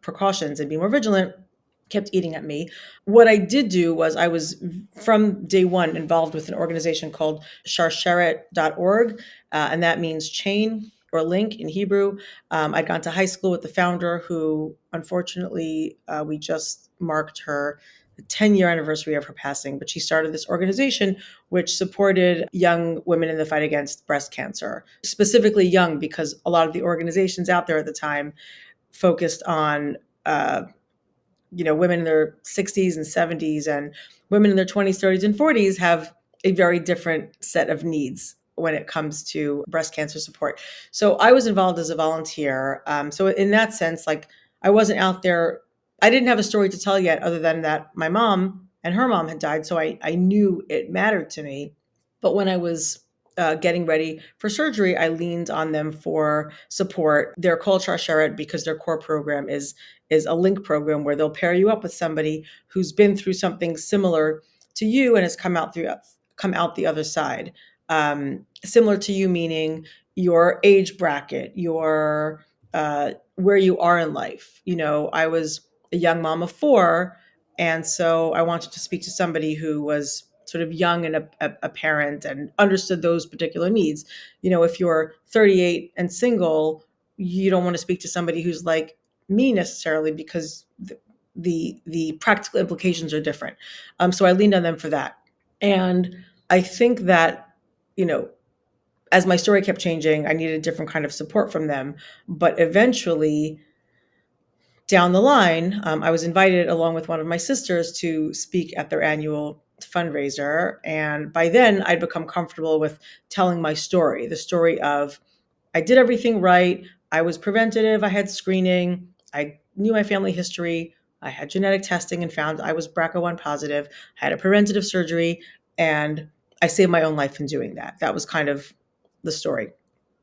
A: precautions and be more vigilant kept eating at me. What I did do was I was from day one involved with an organization called sharsheret.org, and that means chain or link in Hebrew. I'd gone to high school with the founder who, unfortunately, we just marked her 10-year anniversary of her passing, but she started this organization which supported young women in the fight against breast cancer, specifically young, because a lot of the organizations out there at the time focused on women in their 60s and 70s, and women in their 20s, 30s, and 40s have a very different set of needs when it comes to breast cancer support. So I was involved as a volunteer. So in that sense, like I wasn't out there. I didn't have a story to tell yet, other than that my mom and her mom had died. So I knew it mattered to me. But when I was getting ready for surgery, I leaned on them for support. They're called Sharsheret because their core program is a link program where they'll pair you up with somebody who's been through something similar to you and has come out the other side. Similar to you, meaning your age bracket, your where you are in life. I was a young mom of four, and so I wanted to speak to somebody who was sort of young and a parent and understood those particular needs. If you're 38 and single, you don't want to speak to somebody who's like me necessarily, because the practical implications are different. So I leaned on them for that. And I think that, as my story kept changing, I needed a different kind of support from them. But eventually, down the line, I was invited along with one of my sisters to speak at their annual fundraiser. And by then, I'd become comfortable with telling my story, the story of I did everything right. I was preventative. I had screening. I knew my family history. I had genetic testing and found I was BRCA1 positive. I had a preventative surgery, and I saved my own life in doing that. That was kind of the story.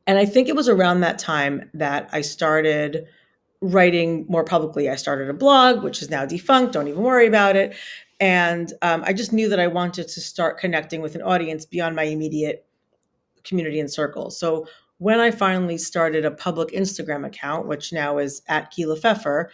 A: And I think it was around that time that I started writing more publicly. I started a blog, which is now defunct. Don't even worry about it. And I just knew that I wanted to start connecting with an audience beyond my immediate community and circle. So when I finally started a public Instagram account, which now is at Gila Pfeffer,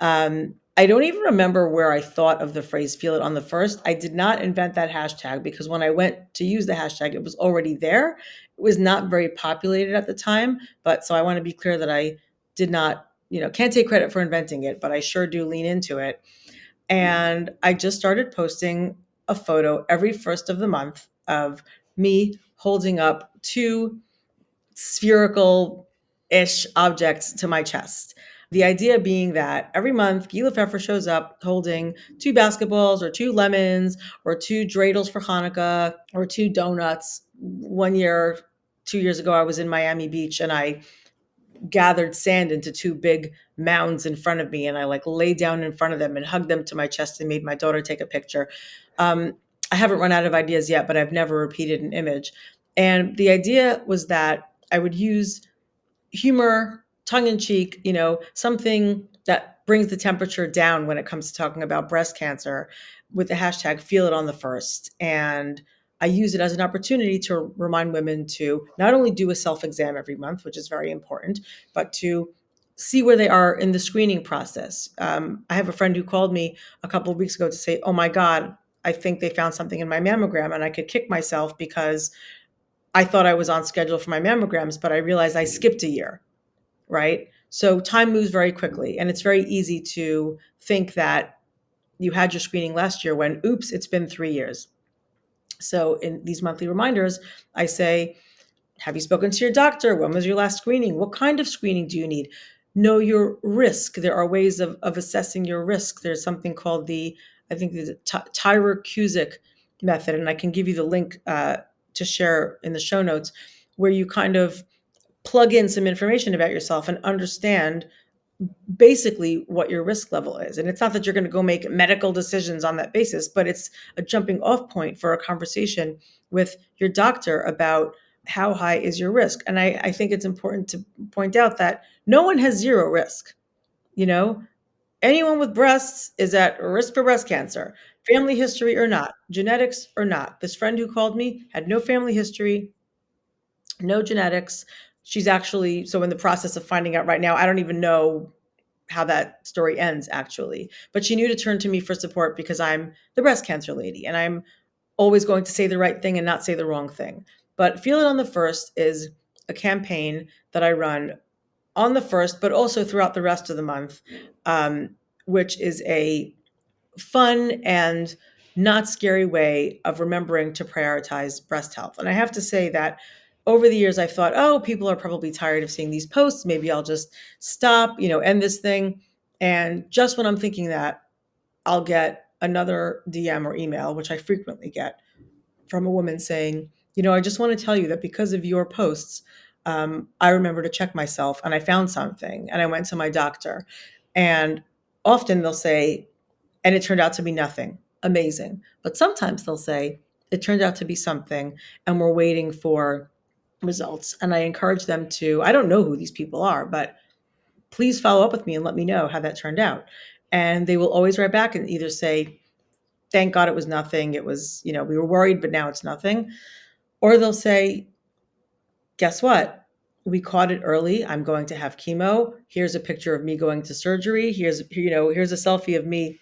A: I don't even remember where I thought of the phrase "feel it on the first." I did not invent that hashtag, because when I went to use the hashtag, it was already there. It was not very populated at the time. But so I want to be clear that I did not, can't take credit for inventing it, but I sure do lean into it. And I just started posting a photo every first of the month of me holding up two spherical-ish objects to my chest. The idea being that every month, Gila Pfeffer shows up holding two basketballs or two lemons or two dreidels for Hanukkah or two donuts. 1 year, 2 years ago, I was in Miami Beach and I gathered sand into two big mounds in front of me, and I like lay down in front of them and hugged them to my chest and made my daughter take a picture. I haven't run out of ideas yet, but I've never repeated an image. And the idea was that I would use humor, tongue in cheek, something that brings the temperature down when it comes to talking about breast cancer, with the hashtag "feel it on the first." And I use it as an opportunity to remind women to not only do a self-exam every month, which is very important, but to see where they are in the screening process. I have a friend who called me a couple of weeks ago to say, "Oh my God, I think they found something in my mammogram," and I could kick myself because I thought I was on schedule for my mammograms, but I realized I skipped a year, right? So time moves very quickly, and it's very easy to think that you had your screening last year when, oops, it's been 3 years. So in these monthly reminders, I say, have you spoken to your doctor? When was your last screening? What kind of screening do you need? Know your risk. There are ways of assessing your risk. There's something called I think the Tyrer-Cuzick method, and I can give you the link to share in the show notes, where you kind of plug in some information about yourself and understand basically what your risk level is. And it's not that you're going to go make medical decisions on that basis, but it's a jumping off point for a conversation with your doctor about how high is your risk. And I think it's important to point out that no one has zero risk. Anyone with breasts is at risk for breast cancer. family history or not, genetics or not. This friend who called me had no family history, no genetics. She's actually, so in the process of finding out right now, I don't even know how that story ends actually. But she knew to turn to me for support because I'm the breast cancer lady and I'm always going to say the right thing and not say the wrong thing. But Feel It on the First is a campaign that I run on the first, but also throughout the rest of the month, um, which is a fun and not scary way of remembering to prioritize breast health. And I have to say that over the years, I've thought, oh, people are probably tired of seeing these posts. Maybe I'll just stop, end this thing. And just when I'm thinking that, I'll get another DM or email, which I frequently get from a woman saying, I just want to tell you that because of your posts, I remember to check myself and I found something and I went to my doctor. And often they'll say, and it turned out to be nothing. Amazing. But sometimes they'll say, it turned out to be something and we're waiting for results. And I encourage them to, I don't know who these people are, but please follow up with me and let me know how that turned out. And they will always write back and either say, thank God it was nothing. It was, we were worried, but now it's nothing. Or they'll say, guess what? We caught it early. I'm going to have chemo. Here's a picture of me going to surgery. Here's a selfie of me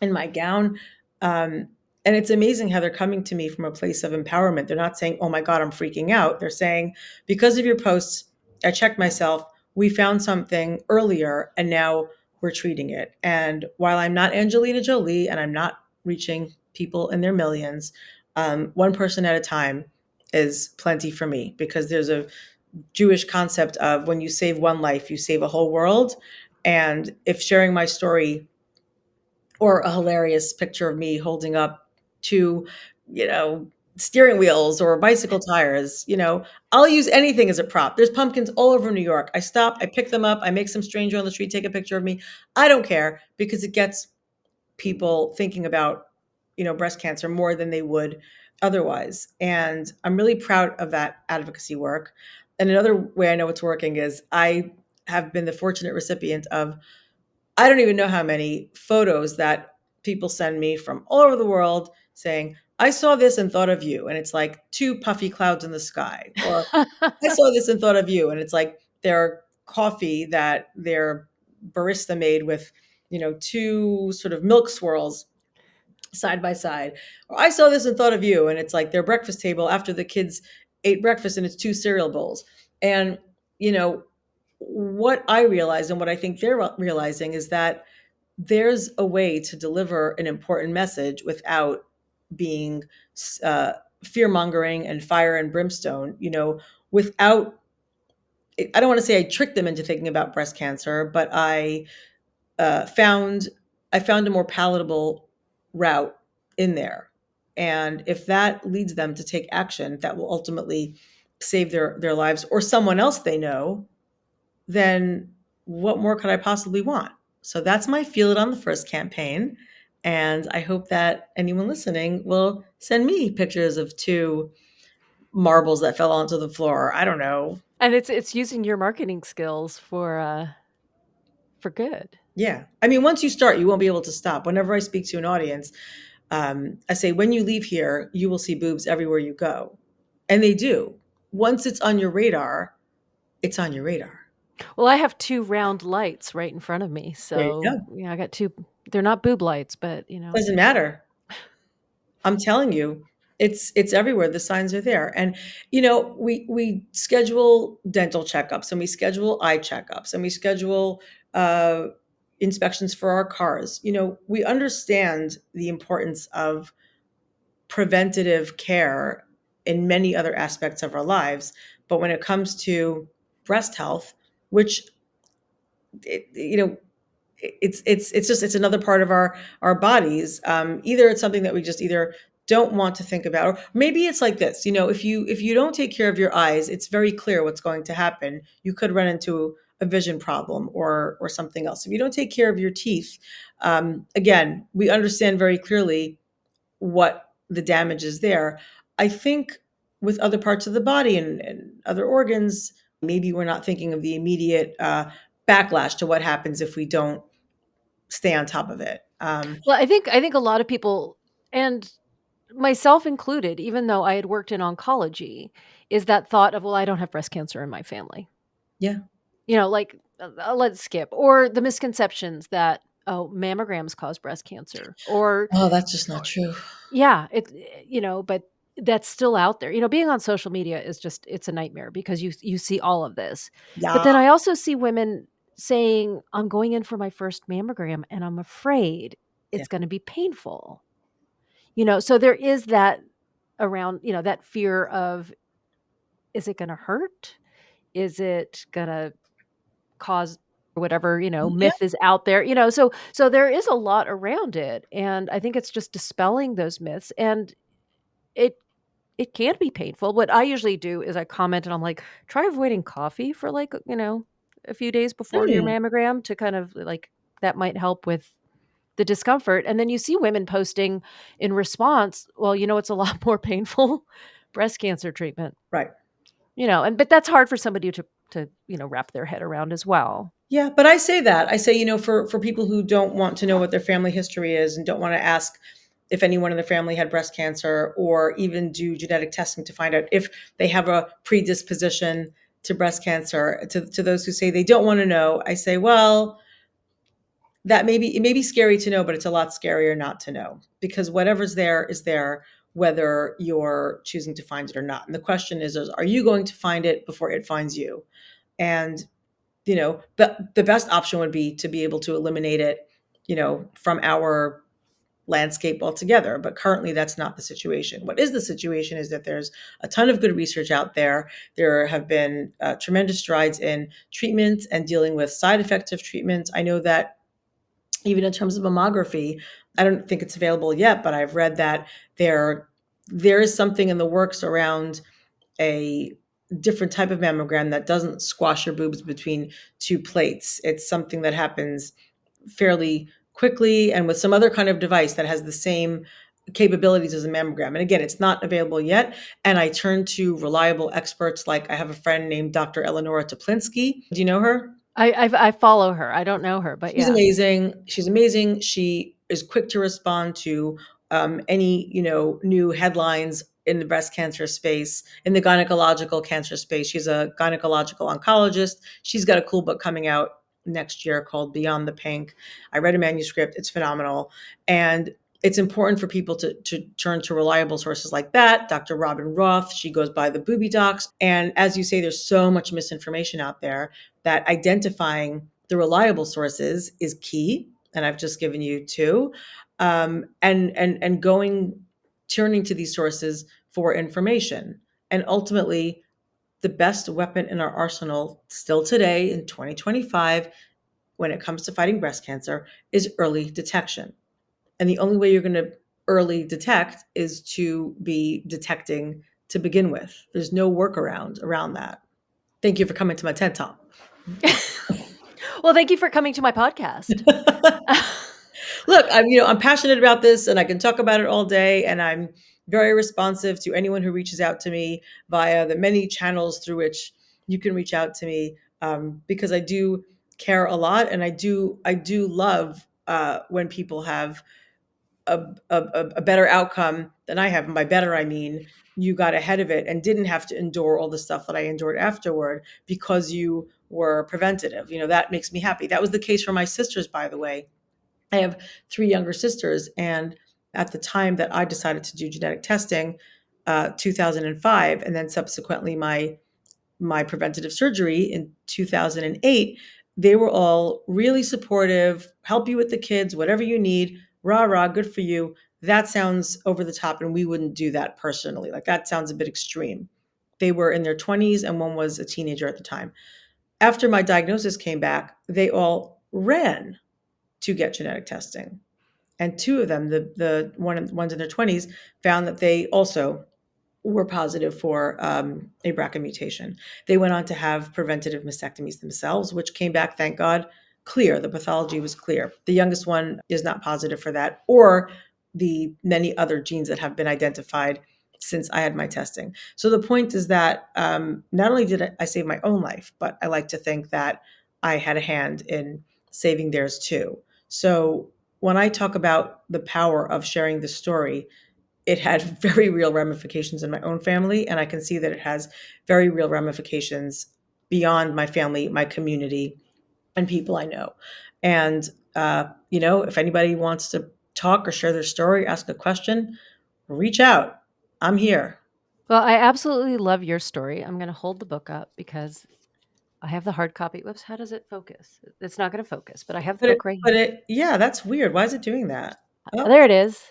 A: in my gown. Um, and it's amazing how they're coming to me from a place of empowerment. They're not saying, oh my God, I'm freaking out. They're saying, because of your posts, I checked myself. We found something earlier and now we're treating it. And while I'm not Angelina Jolie and I'm not reaching people in their millions, one person at a time is plenty for me because there's a Jewish concept of when you save one life, you save a whole world. And if sharing my story or a hilarious picture of me holding up two, you know, steering wheels or bicycle tires, I'll use anything as a prop. There's pumpkins all over New York. I stop, I pick them up, I make some stranger on the street take a picture of me. I don't care because it gets people thinking about, breast cancer more than they would otherwise. And I'm really proud of that advocacy work. And another way I know it's working is I have been the fortunate recipient of I don't even know how many photos that people send me from all over the world saying, I saw this and thought of you. And it's like two puffy clouds in the sky. Or I saw this and thought of you. And it's like their coffee that their barista made with, two sort of milk swirls side by side. Or I saw this and thought of you. And it's like their breakfast table after the kids ate breakfast and it's two cereal bowls. And, what I realize and what I think they're realizing is that there's a way to deliver an important message without being uh, fear mongering and fire and brimstone, without, I don't want to say I tricked them into thinking about breast cancer, but uh, found, I found a more palatable route in there. And if that leads them to take action that will ultimately save their lives or someone else they know, then what more could I possibly want? So that's my Feel It on the First campaign. And I hope that anyone listening will send me pictures of two marbles that fell onto the floor. I don't know.
C: And it's using your marketing skills for good.
A: Yeah. I mean, once you start, you won't be able to stop. Whenever I speak to an audience, I say, when you leave here, you will see boobs everywhere you go. And they do. Once it's on your radar, it's on your radar.
C: Well, I have 2 round lights right in front of me,
A: There you
C: so,
A: go.
C: I got 2. They're not boob lights, but,
A: Doesn't matter. I'm telling you, it's everywhere. The signs are there. And we schedule dental checkups and we schedule eye checkups and we schedule uh, inspections for our cars. We understand the importance of preventative care in many other aspects of our lives, but when it comes to breast health, which it, you know it's another part of our bodies. Either it's something that we just either don't want to think about, or maybe it's like this. If you don't take care of your eyes, it's very clear what's going to happen. You could run into a vision problem or something else. If you don't take care of your teeth, again, we understand very clearly what the damage is there. I think with other parts of the body and other organs, maybe we're not thinking of the immediate backlash to what happens if we don't stay on top of it.
C: Well, I think a lot of people, and myself included, even though I had worked in oncology, is that thought of, "Well, I don't have breast cancer in my family."
A: Yeah.
C: Like, let's skip. Or the misconceptions that, "Oh, mammograms cause breast cancer,"
A: Oh, that's just not true.
C: yeah, but that's still out there. Being on social media is just it's a nightmare because you see all of this. But
A: Yeah.
C: then I also see women saying, "I'm going in for my first mammogram and I'm afraid
A: Yeah.
C: it's gonna be painful." So there is that around, that fear of, is it gonna hurt? Is it gonna cause whatever,
A: Yeah.
C: myth is out there, so there is a lot around it. And I think it's just dispelling those myths. And it it can be painful. What I usually do is I comment and I'm like, try avoiding coffee for like, a few days before your
A: Mm,
C: mammogram to kind of like that might help with the discomfort. And then you see women posting in response, well, it's a lot more painful, breast cancer treatment.
A: right.
C: But that's hard for somebody to wrap their head around as well.
A: Yeah, but I say that. I say, for people who don't want to know what their family history is and don't want to ask if anyone in the family had breast cancer or even do genetic testing to find out if they have a predisposition to breast cancer, to those who say they don't want to know, I say, well, it may be scary to know, but it's a lot scarier not to know because whatever's there is there, whether you're choosing to find it or not. And the question is are you going to find it before it finds you? And the best option would be to be able to eliminate it, from our landscape altogether. But currently, that's not the situation. What is the situation is that there's a ton of good research out there. There have been tremendous strides in treatment and dealing with side effects of treatments. I know that even in terms of mammography, I don't think it's available yet, but I've read that there is something in the works around a different type of mammogram that doesn't squash your boobs between two plates. It's something that happens fairly quickly and with some other kind of device that has the same capabilities as a mammogram. And again, it's not available yet. And I turn to reliable experts like I have a friend named Dr. Eleonora Toplinsky. Do you know her?
C: I follow her. I don't know her, but
A: She's
C: yeah.
A: amazing. She's amazing. She is quick to respond to any new headlines in the breast cancer space, in the gynecological cancer space. She's a gynecological oncologist. She's got a cool book coming out next year called Beyond the Pink. I read a manuscript. It's phenomenal. And it's important for people to turn to reliable sources like that. Dr. Robin Roth, she goes by the Booby Docs. And as you say, there's so much misinformation out there that identifying the reliable sources is key. And I've just given you two. And turning to these sources for information. And ultimately, the best weapon in our arsenal still today in 2025, when it comes to fighting breast cancer, is early detection. And the only way you're going to early detect is to be detecting to begin with. There's no workaround around that. Thank you for coming to my TED Talk.
C: Well, thank you for coming to my podcast.
A: Look, I'm passionate about this and I can talk about it all day. And I'm very responsive to anyone who reaches out to me via the many channels through which you can reach out to me, because I do care a lot. And I do love when people have a better outcome than I have. And by better, I mean you got ahead of it and didn't have to endure all the stuff that I endured afterward because you were preventative. That makes me happy. That was the case for my sisters, by the way. I have three younger sisters, and at the time that I decided to do genetic testing, 2005, and then subsequently my preventative surgery in 2008, they were all really supportive, help you with the kids, whatever you need, rah, rah, good for you. That sounds over the top, and we wouldn't do that personally. Like that sounds a bit extreme. They were in their 20s, and one was a teenager at the time. After my diagnosis came back, they all ran to get genetic testing. And two of them, the ones in their 20s, found that they also were positive for a BRCA mutation. They went on to have preventative mastectomies themselves, which came back, thank God, clear. The pathology was clear. The youngest one is not positive for that or the many other genes that have been identified since I had my testing. So the point is that not only did I save my own life, but I like to think that I had a hand in saving theirs too. So when I talk about the power of sharing the story, it had very real ramifications in my own family, and I can see that it has very real ramifications beyond my family, my community, and people I know. And if anybody wants to talk or share their story, ask a question, reach out. I'm here.
C: Well, I absolutely love your story. I'm going to hold the book up because I have the hard copy. Whoops, how does it focus? It's not going to focus, but I have the
A: But it,
C: book right
A: but
C: here.
A: it, yeah, that's weird. Why is it doing that? Oh,
C: There it is.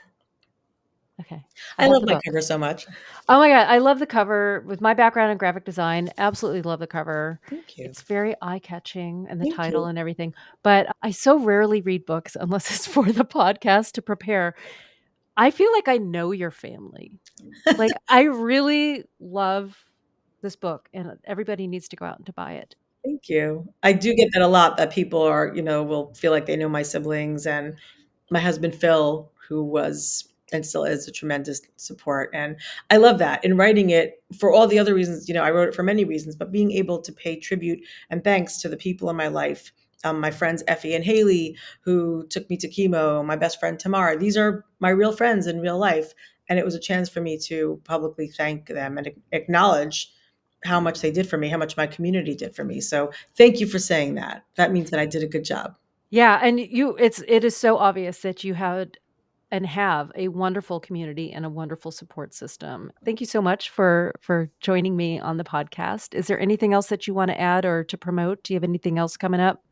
C: Okay. I
A: I
C: have
A: love
C: the
A: my
C: book.
A: cover so much.
C: Oh my god, I love the cover. With my background in graphic design, absolutely love the cover.
A: Thank you.
C: It's very eye-catching and the
A: Thank
C: title
A: you.
C: and everything, but I so rarely read books unless it's for the podcast to prepare. I feel like I know your family. Like, I really love this book, and everybody needs to go out and to buy it.
A: Thank you. I do get that a lot, that people will feel like they know my siblings, and my husband Phil, who was and still is a tremendous support. And I love that. In writing it, for all the other reasons, I wrote it for many reasons, but being able to pay tribute and thanks to the people in my life, my friends Effie and Haley, who took me to chemo, my best friend Tamara, these are my real friends in real life. And it was a chance for me to publicly thank them and acknowledge how much they did for me, how much my community did for me. So thank you for saying that. That means that I did a good job.
C: Yeah, and it is so obvious that you had and have a wonderful community and a wonderful support system. Thank you so much for joining me on the podcast. Is there anything else that you want to add or to promote? Do you have anything else coming up?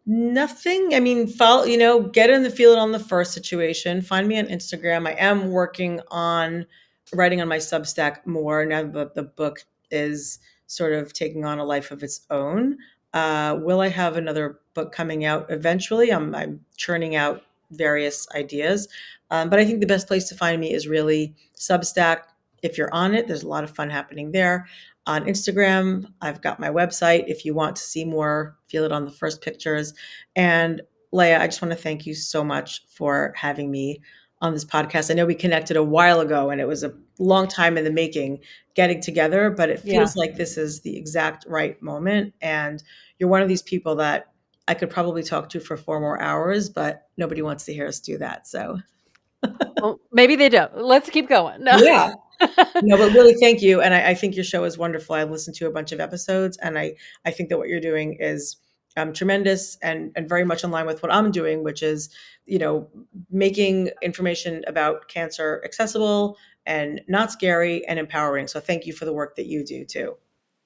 A: Nothing. I mean, follow, get in the field on the first situation. Find me on Instagram. I am working on writing on my Substack more now that the book is sort of taking on a life of its own. Will I have another book coming out eventually? I'm churning out various ideas. But I think the best place to find me is really Substack. If you're on it, there's a lot of fun happening there. On Instagram, I've got my website if you want to see more, feel it on the first pictures. And Leah, I just want to thank you so much for having me on this podcast. I know we connected a while ago and it was a long time in the making getting together, but it
C: Yeah.
A: feels like this is the exact right moment. And you're one of these people that I could probably talk to for 4 more hours, but nobody wants to hear us do that. So,
C: Well, maybe they don't. Let's keep going. No.
A: yeah. No, but really, thank you. And I think your show is wonderful. I've listened to a bunch of episodes, and I think that what you're doing is tremendous and very much in line with what I'm doing, which is, making information about cancer accessible and not scary and empowering. So thank you for the work that you do too.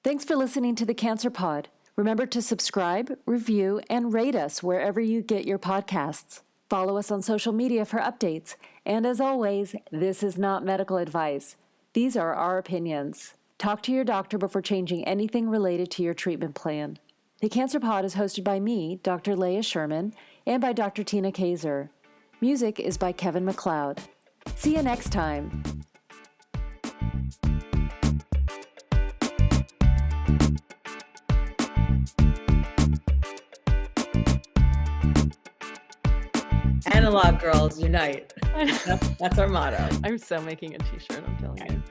D: Thanks for listening to the Cancer Pod. Remember to subscribe, review, and rate us wherever you get your podcasts. Follow us on social media for updates. And as always, this is not medical advice. These are our opinions. Talk to your doctor before changing anything related to your treatment plan. The Cancer Pod is hosted by me, Dr. Leah Sherman, and by Dr. Tina Kaiser. Music is by Kevin MacLeod. See you next time.
A: Analog girls unite. That's our motto.
C: I'm so making a t-shirt, I'm telling you.